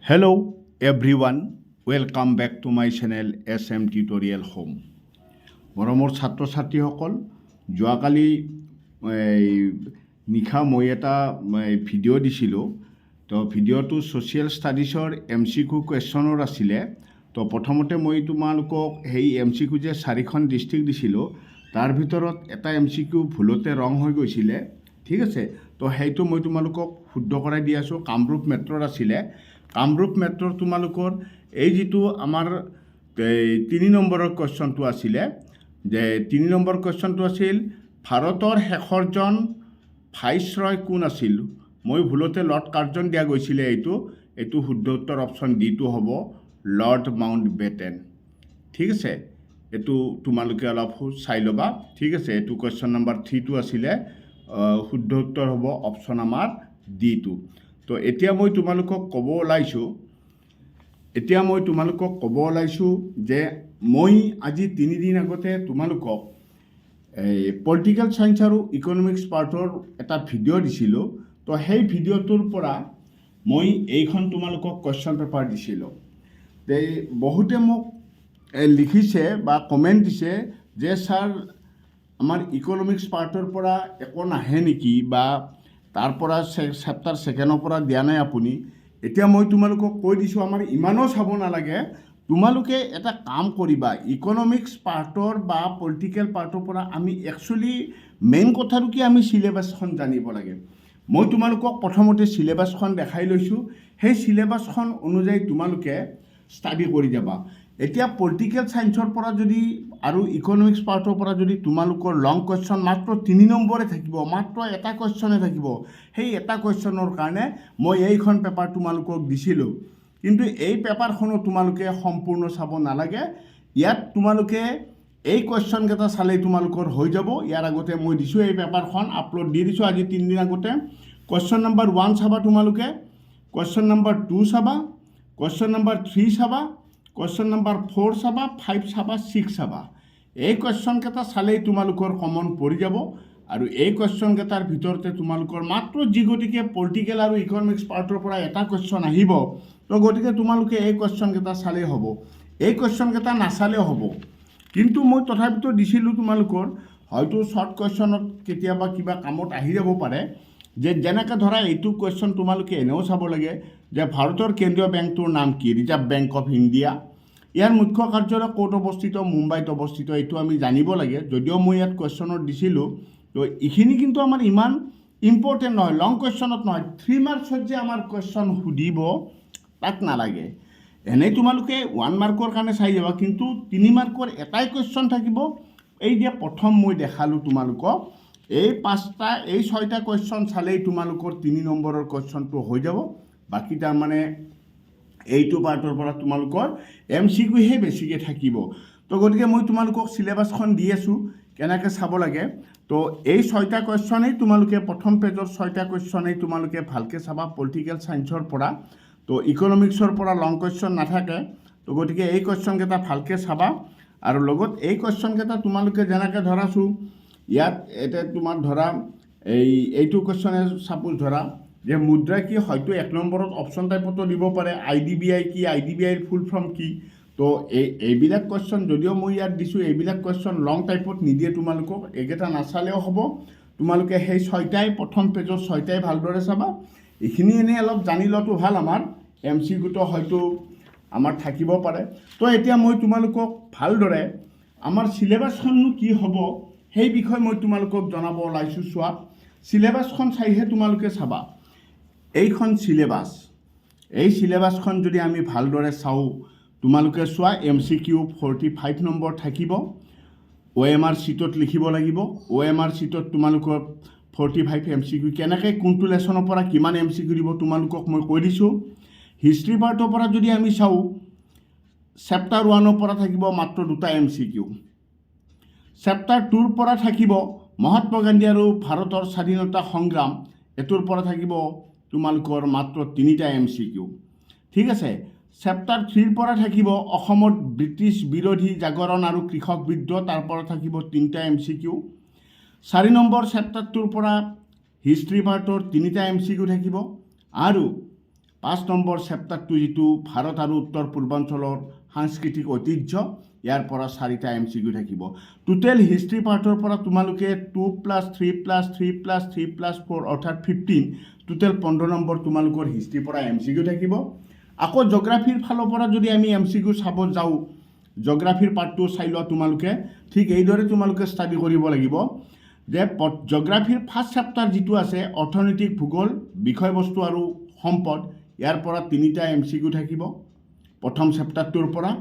Hello everyone, welcome back to my channel SM Tutorial Home. মৰমৰ ছাত্ৰ ছাত্ৰীসকল, যোৱাকালি নিশা মই এটা ভিডিঅ' দিছিলোঁ। তো ভিডিঅ'টো ছ'চিয়েল ষ্টাডিজৰ MCQ কুৱেশ্যনৰ আছিলে। তো প্ৰথমতে মই তোমালোকক সেই MCQ যে 4খন ডিষ্ট্ৰিক্ট দিছিলোঁ, তাৰ ভিতৰত এটা MCQ ভুলতে ৰং হৈ গৈছিলে। ঠিক আছে, তো সেইটো মই তোমালোকক শুদ্ধ কৰাই দি আছোঁ। কামৰূপ মেট্ৰৰ আছিলে। কামৰূপ মেট্ৰৰ তোমালোকৰ এই যিটো আমাৰ 3 নম্বৰৰ কুৱেশ্যনটো আছিলে, যে 3 নম্বৰ কুৱেশ্যনটো আছিল ভাৰতৰ শেষৰজন ভাইচৰয় কোন আছিল। মই ভুলতে লৰ্ড কাৰ্জন দিয়া গৈছিলে। এইটো শুদ্ধ উত্তৰ অপশ্যন ডিটো হ'ব, লৰ্ড মাউণ্ট বেটেন। ঠিক আছে, এইটো তোমালোকে অলপ চাই ল'বা। ঠিক আছে, এইটো কুৱেশ্যন নম্বৰ 3টো আছিলে। শুদ্ধ উত্তৰ হ'ব অপশ্যন আমাৰ ডিটো। তো এতিয়া মই তোমালোকক ক'ব ওলাইছোঁ যে মই আজি 3 দিন আগতে তোমালোকক পলিটিকেল চায়েন্স আৰু ইকনমিক্স পাৰ্টৰ এটা ভিডিঅ' দিছিলোঁ। তো সেই ভিডিঅ'টোৰ পৰা মই এইখন তোমালোকক কুৱেশ্যন পেপাৰ দিছিলোঁ। বহুতে মোক লিখিছে বা কমেণ্ট দিছে যে ছাৰ আমাৰ ইকনমিক্স পাৰ্টৰ পৰা একো নাহে নেকি, বা তাৰ পৰা চেপ্টাৰ 2ৰ পৰা দিয়া নাই আপুনি। এতিয়া মই তোমালোকক কৈ দিছোঁ, আমাৰ ইমানো চাব নালাগে। তোমালোকে এটা কাম কৰিবা, ইকনমিক্স পাৰ্টৰ বা পলিটিকেল পাৰ্টৰ পৰা আমি একচুৱেলি মেইন কথাটো কি, আমি চিলেবাছখন জানিব লাগে। মই তোমালোকক প্ৰথমতে চিলেবাছখন দেখাই লৈছোঁ। সেই চিলেবাছখন অনুযায়ী তোমালোকে ষ্টাডি কৰি যাবা। এতিয়া পলিটিকেল চায়েন্সৰ পৰা যদি আৰু ইকনমিক্স পাৰ্টৰ পৰা যদি তোমালোকৰ লং কুৱেশ্যন মাত্ৰ 3 নম্বৰে থাকিব, মাত্ৰ এটা কুৱেশ্যনে থাকিব, সেই এটা কুৱেশ্যনৰ কাৰণে মই এইখন পেপাৰ তোমালোকক দিছিলোঁ। কিন্তু এই পেপাৰখনো তোমালোকে সম্পূৰ্ণ চাব নালাগে। ইয়াত তোমালোকে এই কুৱেশ্যনকেইটা চালেই তোমালোকৰ হৈ যাব। ইয়াৰ আগতে মই দিছোঁ, এই পেপাৰখন আপলোড দি দিছোঁ আজি 3 দিন আগতে। কুৱেশ্যন নম্বৰ 1 চাবা তোমালোকে, কুৱেশ্যন নম্বৰ 2 চাবা, কুৱেশ্যন নম্বৰ 3 চাবা, কুৱেশ্যন নম্বৰ 4 চাবা, 5 চাবা, 6 চাবা। এই কুৱেশ্যনকেইটা চালেই তোমালোকৰ কমন পৰি যাব। আৰু এই কুৱেশ্যনকেইটাৰ ভিতৰতে তোমালোকৰ মাত্ৰ যি গতিকে পলিটিকেল আৰু ইকনমিক্স পাৰ্টৰ পৰা এটা কুৱেশ্যন আহিব, তো গতিকে তোমালোকে এই কুৱেশ্যনকেইটা চালেই হ'ব। এই কুৱেশ্যনকেইটা নাচালেও হ'ব। কিন্তু মই তথাপিতো দিছিলোঁ তোমালোকৰ, হয়তো শ্বৰ্ট কুৱেশ্যনত কেতিয়াবা কিবা কামত আহি যাব পাৰে। যেনেকৈ ধৰা এইটো কুৱেশ্যন তোমালোকে এনেও চাব লাগে যে ভাৰতৰ কেন্দ্ৰীয় বেংকটোৰ নাম কি, ৰিজাৰ্ভ বেংক অফ ইণ্ডিয়া। ইয়াৰ মুখ্য কাৰ্যালয় ক'ত অৱস্থিত, মুম্বাইত অৱস্থিত। এইটো আমি জানিব লাগে। যদিও মই ইয়াত কুৱেশ্যনত দিছিলোঁ, তো এইখিনি কিন্তু আমাৰ ইমান ইম্পৰ্টেণ্ট নহয়, লং কুৱেশ্যনত নহয়। 3 মাৰ্কছত যে আমাৰ কুৱেশ্যন সুধিব তাক নালাগে। এনেই তোমালোকে 1 মাৰ্কৰ কাৰণে চাই যাবা, কিন্তু 3 মাৰ্কৰ এটাই কুৱেশ্যন থাকিব। এই যে প্ৰথম মই দেখালোঁ তোমালোকক, এই 6টা কুৱেশ্যন চালেই তোমালোকৰ 3 নম্বৰৰ কুৱেশ্যনটো হৈ যাব। বাকী তাৰমানে এইটো পাৰ্টৰ পৰা তোমালোকৰ MCQহে বেছিকৈ থাকিব। তো গতিকে মই তোমালোকক চিলেবাছখন দি আছোঁ কেনেকৈ চাব লাগে। তো এই 6টা কুৱেশ্যনেই তোমালোকে প্ৰথম পেজৰ 6টা কুৱেশ্যনেই তোমালোকে ভালকৈ চাবা পলিটিকেল চায়েন্সৰ পৰা। তো ইকনমিক্সৰ পৰা লং কুৱেশ্যন নাথাকে। তো গতিকে এই কুৱেশ্যনকেইটা ভালকৈ চাবা। আৰু লগত এই কুৱেশ্যনকেইটা তোমালোকে যেনেকৈ ধৰাছোঁ, ইয়াত এতিয়া তোমাৰ ধৰা এইটো কুৱেশ্যনে ছাপোজ ধৰা যে মুদ্ৰা কি, হয়তো 1 নম্বৰত অপশ্যন টাইপতো দিব পাৰে, IDBI কি, IDBIৰ ফুল ফৰ্ম কি। তো এইবিলাক কুৱেশ্যন যদিও মই ইয়াত দিছোঁ, এইবিলাক কুৱেশ্যন লং টাইপত নিদিয়ে তোমালোকক। এইকেইটা নাচালেও হ'ব। তোমালোকে সেই 6টাই প্ৰথম পেজৰ 6টাই ভালদৰে চাবা। এইখিনি এনেই অলপ জানি লোৱাটো ভাল। আমাৰ MCQটো হয়তো আমাৰ থাকিব পাৰে। তো এতিয়া মই তোমালোকক ভালদৰে আমাৰ চিলেবাছখননো কি হ'ব সেই বিষয়ে মই তোমালোকক জনাব ওলাইছোঁ। চোৱা, চিলেবাছখন চাইহে তোমালোকে চাবা। এইখন চিলেবাছ, এই চিলেবাছখন যদি আমি ভালদৰে চাওঁ, তোমালোকে চোৱা MCQ 45 নম্বৰ থাকিব। OMR চিটত লিখিব লাগিব। OMR চিটত তোমালোকৰ 45 MCQ কেনেকৈ কোনটো লেচনৰ পৰা কিমান MCQ দিব তোমালোকক মই কৈ দিছোঁ। হিষ্ট্ৰী পাৰ্টৰ পৰা যদি আমি চাওঁ, চেপ্টাৰ 1ৰ পৰা থাকিব মাত্ৰ 2টা MCQ। চেপ্টাৰ 2ৰ পৰা থাকিব মহাত্মা গান্ধী আৰু ভাৰতৰ স্বাধীনতা সংগ্ৰাম। এইটোৰ পৰা থাকিব তোমালোকৰ মাত্ৰ 3টা MCQ। ঠিক আছে। চেপ্টাৰ 3ৰ পৰা থাকিব অসমত ব্ৰিটিছ বিৰোধী জাগৰণ আৰু কৃষক বিদ্ৰোহ। তাৰ পৰা থাকিব 3টা MCQ। 4 নম্বৰ চেপ্টাৰটোৰ পৰা হিষ্ট্ৰী পাৰ্টৰ 3টা MCQ থাকিব। আৰু 5 নম্বৰ চেপ্টাৰটো যিটো ভাৰত আৰু উত্তৰ পূৰ্বাঞ্চলৰ সাংস্কৃতিক ঐতিহ্য, ইয়াৰ পৰা 4টা MCQ থাকিব। টোটেল হিষ্ট্ৰী পাৰ্টৰ পৰা তোমালোকে 2+3+3+3+4 অৰ্থাৎ 15, টোটেল 15 নম্বৰ তোমালোকৰ হিষ্ট্ৰীৰ পৰা MCQ থাকিব। আকৌ জিঅ'গ্ৰাফীৰ ফালৰ পৰা যদি আমি MCQ চাব যাওঁ, জিঅ'গ্ৰাফীৰ পাৰ্টটো চাই লোৱা তোমালোকে। ঠিক এইদৰে তোমালোকে ষ্টাডি কৰিব লাগিব যে জিঅ'গ্ৰাফীৰ ফাৰ্ষ্ট চেপ্টাৰ যিটো আছে অৰ্থনৈতিক ভূগোল, বিষয়বস্তু আৰু সম্পদ, ইয়াৰ পৰা 3টা MCQ থাকিব প্ৰথম চেপ্টাৰটোৰ পৰা।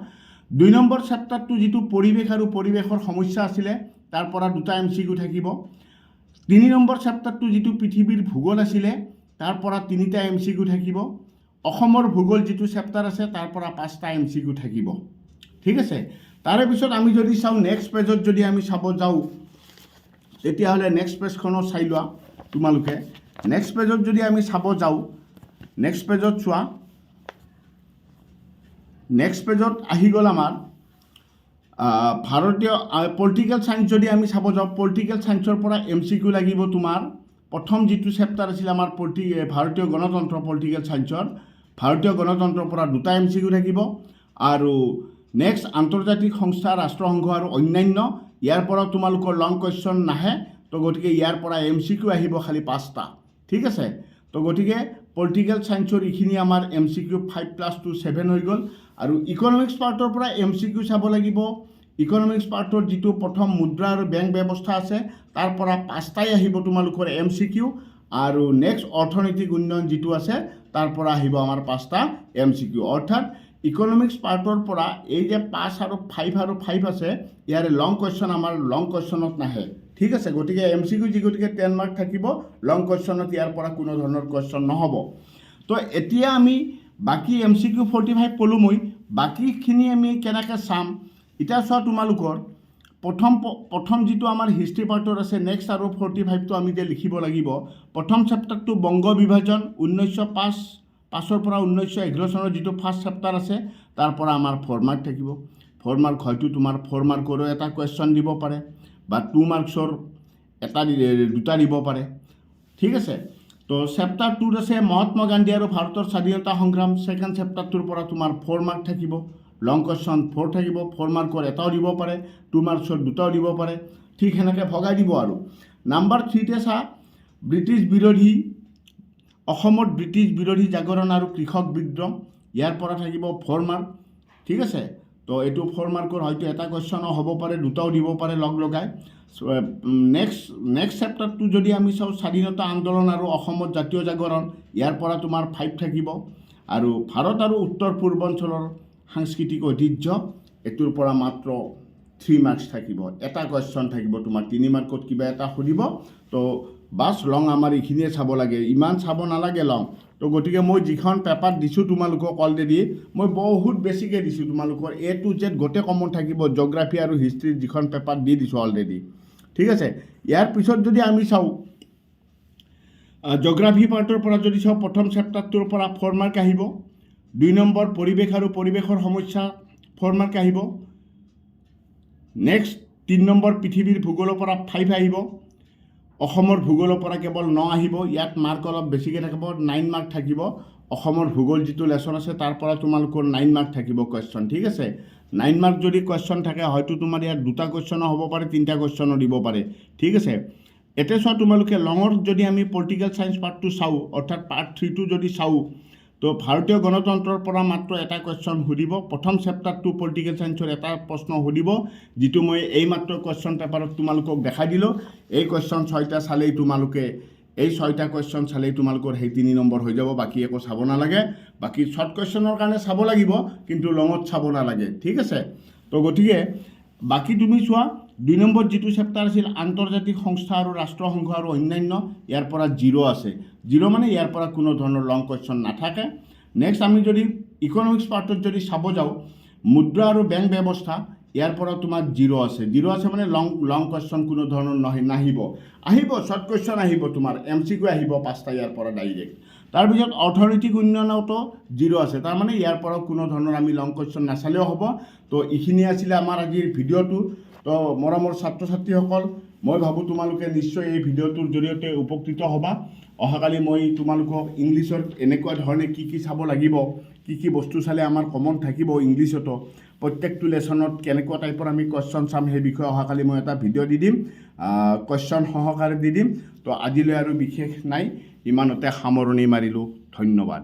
2 নম্বৰ চেপ্টাৰটো যিটো পৰিৱেশ আৰু পৰিৱেশৰ সমস্যা আছিলে, তাৰ পৰা 2টা MCQ থাকিব। 3 নম্বৰ চেপ্টাৰটো যিটো পৃথিৱীৰ ভূগোল আছিলে, তাৰ পৰা 3টা MCQ থাকিব। অসমৰ ভূগোল যিটো চেপ্টাৰ আছে, তাৰ পৰা 5টা MCQ থাকিব। ঠিক আছে। তাৰে পিছত আমি যদি চাওঁ নেক্সট পেজত যদি আমি চাব যাওঁ, তেতিয়াহ'লে নেক্সট পেজখনো চাই লোৱা তোমালোকে। নেক্সট পেজত যদি আমি চাব যাওঁ, নেক্সট পেজত চোৱা, নেক্সট পেজত আহি গ'ল আমাৰ ভাৰতীয় পলিটিকেল চায়েন্স যদি আমি চাব যাওঁ, পলিটিকেল চায়েন্সৰ পৰা MCQ লাগিব তোমাৰ। প্ৰথম যিটো চেপ্টাৰ আছিল আমাৰ ভাৰতীয় গণতন্ত্ৰ, পলিটিকেল চায়েন্সৰ ভাৰতীয় গণতন্ত্ৰৰ পৰা 2টা MCQ থাকিব। আৰু নেক্সট আন্তৰ্জাতিক সংস্থা, ৰাষ্ট্ৰসংঘ আৰু অন্যান্য, ইয়াৰ পৰা তোমালোকৰ লং কুৱেশ্যন নাহে। তো গতিকে ইয়াৰ পৰা MCQ আহিব খালি 5টা। ঠিক আছে। তো গতিকে পলিটিকেল চায়েন্সৰ এইখিনি আমাৰ MCQ 5+2 7 হৈ গ'ল। আৰু ইকনমিক্স পাৰ্টৰ পৰা MCQ চাব লাগিব। ইকনমিক্স পাৰ্টৰ যিটো প্ৰথম মুদ্ৰা আৰু বেংক ব্যৱস্থা আছে, তাৰ পৰা 5টাই আহিব তোমালোকৰ MCQ। আৰু নেক্সট অৰ্থনৈতিক উন্নয়ন যিটো আছে, তাৰ পৰা আহিব আমাৰ 5টা MCQ। অৰ্থাৎ ইকনমিক্স পাৰ্টৰ পৰা এই যে 5 আৰু 5 আছে, ইয়াৰে লং কুৱেশ্যন আমাৰ লং কুৱেশ্যনত নাহে। ঠিক আছে। গতিকে MCQ গতিকে 10 মাৰ্ক থাকিব, লং কুৱেশ্যনত ইয়াৰ পৰা কোনো ধৰণৰ কুৱেশ্যন নহ'ব। তো এতিয়া আমি বাকী MCQ 45 ক'লোঁ মই, বাকীখিনি আমি কেনেকৈ চাম এতিয়া চোৱা তোমালোকৰ। প্ৰথম যিটো আমাৰ হিষ্ট্ৰী পাৰ্টৰ আছে, নেক্সট আৰু 45টো আমি যে লিখিব লাগিব। প্ৰথম চেপ্টাৰটো বংগ বিভাজন 1905 পৰা 1911 চনৰ যিটো ফাৰ্ষ্ট চেপ্টাৰ আছে, তাৰ পৰা আমাৰ 4 মাৰ্ক থাকিব। 4 মাৰ্ক হয়তো তোমাৰ 4 মাৰ্কৰো এটা কুৱেশ্যন দিব পাৰে, বা 2 মাৰ্কছৰ 2টা দিব পাৰে। ঠিক আছে। তো চেপ্টাৰ 2 আছে মহাত্মা গান্ধী আৰু ভাৰতৰ স্বাধীনতা সংগ্ৰাম। ছেকেণ্ড চেপ্টাৰটোৰ পৰা তোমাৰ 4 মাৰ্ক থাকিব। লং কুৱেশ্যন 4 থাকিব। 4 মাৰ্কৰ এটাও দিব পাৰে, 2 মাৰ্কছৰ 2টাও দিব পাৰে। ঠিক সেনেকৈ ভগাই দিব। আৰু নাম্বাৰ 3তে চা ব্ৰিটিছ বিৰোধী, অসমত ব্ৰিটিছ বিৰোধী জাগৰণ আৰু কৃষক বিদ্ৰোহ, ইয়াৰ পৰা থাকিব 4 মাৰ্ক। ঠিক আছে। তো এইটো 4 মাৰ্কৰ হয়তো এটা কুৱেশ্যনো হ'ব পাৰে, 2টাও দিব পাৰে লগ লগাই। নেক্সট চেপ্টাৰটো যদি আমি চাওঁ স্বাধীনতা আন্দোলন আৰু অসমত জাতীয় জাগৰণ, ইয়াৰ পৰা তোমাৰ 5 থাকিব। আৰু ভাৰত আৰু উত্তৰ পূৰ্বাঞ্চলৰ সাংস্কৃতিক ঐতিহ্য, এইটোৰ পৰা মাত্ৰ 3 মাৰ্কছ থাকিব। এটা কুৱেশ্যন থাকিব তোমাৰ 3 মাৰ্কত কিবা এটা সুধিব। তো বাছ লং আমাৰ এইখিনিয়ে চাব লাগে, ইমান চাব নালাগে লং। তো গতিকে মই যিখন পেপাৰ দিছোঁ তোমালোকক অলৰেডি, মই বহুত বেছিকৈ দিছোঁ তোমালোকৰ A to Z গোটেই কমন থাকিব। জিঅ'গ্ৰাফী আৰু হিষ্ট্ৰীৰ যিখন পেপাৰ দি দিছোঁ অলৰেডি। ঠিক আছে। ইয়াৰ পিছত যদি আমি চাওঁ জিঅ'গ্ৰাফী পাৰ্টৰ পৰা যদি চাওঁ, প্ৰথম চেপ্টাৰটোৰ পৰা 4 মাৰ্ক আহিব। 2 নম্বৰ পৰিৱেশ আৰু পৰিৱেশৰ সমস্যা 4 মাৰ্ক আহিব। নেক্সট 3 নম্বৰ পৃথিৱীৰ ভূগোলৰ পৰা 5 আহিব। অসমৰ ভূগোলৰ পৰা কেৱল 9 আহিব। ইয়াত মাৰ্ক অলপ বেছিকৈ থাকিব, 9 মাৰ্ক থাকিব। অসমৰ ভূগোল যিটো লেচন আছে, তাৰ পৰা তোমালোকৰ 9 মাৰ্ক থাকিব কুৱেশ্যন। ঠিক আছে। 9 মাৰ্ক যদি কুৱেশ্যন থাকে, হয়তো তোমাৰ ইয়াত 2টা কুৱেশ্যনো হ'ব পাৰে, 3টা কুৱেশ্যনো দিব পাৰে। ঠিক আছে। এতিয়া চোৱা তোমালোকে লঙৰ যদি আমি পলিটিকেল চায়েন্স পাৰ্টটো চাওঁ, অৰ্থাৎ পাৰ্ট 3টো যদি চাওঁ, তো ভাৰতীয় গণতন্ত্ৰৰ পৰা মাত্ৰ এটা কুৱেশ্যন সুধিব। প্ৰথম চেপ্টাৰটো পলিটিকেল চায়েন্সৰ এটা প্ৰশ্ন সুধিব, যিটো মই এইমাত্ৰ কুৱেশ্যন পেপাৰত তোমালোকক দেখাই দিলোঁ। এই কুৱেশ্যন 6টা চালেই তোমালোকে, এই 6টা কুৱেশ্যন চালেই তোমালোকৰ সেই 3 নম্বৰ হৈ যাব। বাকী একো চাব নালাগে। বাকী শ্বৰ্ট কুৱেশ্যনৰ কাৰণে চাব লাগিব, কিন্তু লঙত চাব নালাগে। ঠিক আছে। তো গতিকে বাকী তুমি চোৱা 2 নম্বৰ যিটো চেপ্টাৰ আছিল আন্তৰ্জাতিক সংস্থা আৰু ৰাষ্ট্ৰসংঘ আৰু অন্যান্য, ইয়াৰ পৰা 0 আছে। 0 মানে ইয়াৰ পৰা কোনো ধৰণৰ লং কুৱেশ্যন নাথাকে। নেক্সট আমি যদি ইকনমিক্স পাৰ্টত যদি চাব যাওঁ, মুদ্ৰা আৰু বেংক ব্যৱস্থা, ইয়াৰ পৰা তোমাৰ 0 আছে। 0 আছে মানে লং কুৱেশ্যন কোনো ধৰণৰ নাহিব। আহিব শ্বৰ্ট কুৱেশ্যন আহিব, তোমাৰ MCQ আহিব 5টা ইয়াৰ পৰা ডাইৰেক্ট। তাৰপিছত অৰ্থনৈতিক উন্নয়নতো 0 আছে। তাৰমানে ইয়াৰ পৰা কোনো ধৰণৰ আমি লং কুৱেশ্যন নাচালেও হ'ব। তো এইখিনি আছিলে আমাৰ আজিৰ ভিডিঅ'টো। তো মৰমৰ ছাত্ৰ ছাত্ৰীসকল, মই ভাবোঁ তোমালোকে নিশ্চয় এই ভিডিঅ'টোৰ জৰিয়তে উপকৃত হ'বা অহাকালি মই তোমালোকক ইংলিছত এনেকুৱা ধৰণে কি চাব লাগিব কি বস্তু চালে আমাৰ কমন থাকিব ইংলিছতো প্ৰত্যেকটো লেচনত কেনেকুৱা টাইপৰ আমি কুৱেশ্যন চাম সেই বিষয়ে অহাকালি মই এটা ভিডিঅ' দি দিম কুৱেশ্যন সহকাৰে দি দিম তো আজিলৈ আৰু বিশেষ নাই ইমানতে সামৰণি মাৰিলোঁ ধন্যবাদ